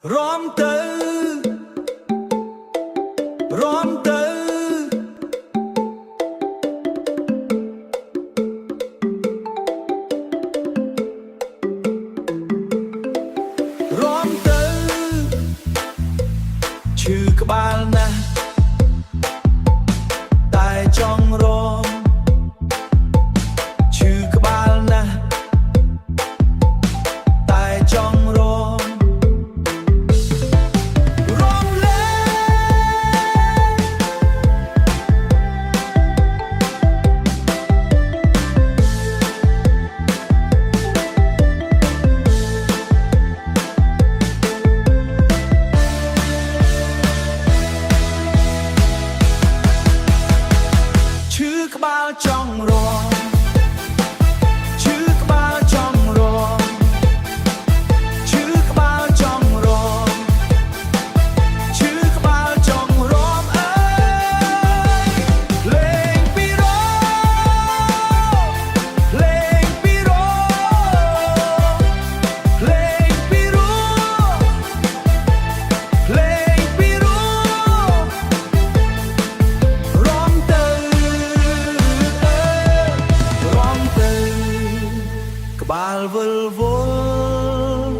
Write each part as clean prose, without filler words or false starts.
Rom tơ Rom tơ Rom tơ Chưក្បាលណាស់តែចង់រំឈឺក្បាលណាស់តែចង់រំក្បាលចង់រំឈឺក្បាលចង់រំឈឺក្បាលចង់រំឈឺក្បាលចង់រំអើយលេងពីរោលេងពីរោលេងពីរោលេងពីរោរំទៅក្បាលវិលវល់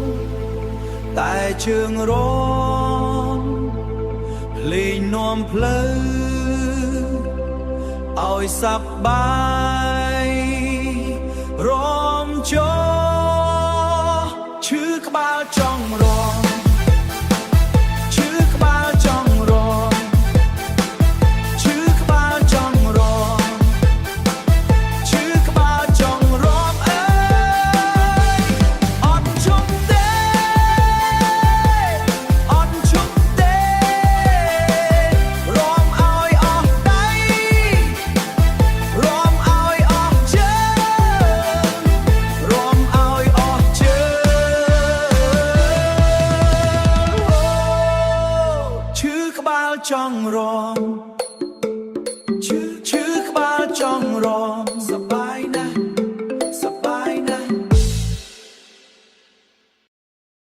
តែជើងរំលេងនាំផ្លូវឲ្យសប្បាយរំចោឈឺក្បាលចង់រំឈឺក្បាលចង់រំឈឺក្បាលចង់រំឈឺក្បាលចង់រំអើយអត់ជុំទេអត់ជុំទេរំឲ្យអស់ដៃរំឲ្យអស់ជើងរំឲ្យអស់ជើងឈឺក្បាលចង់រំ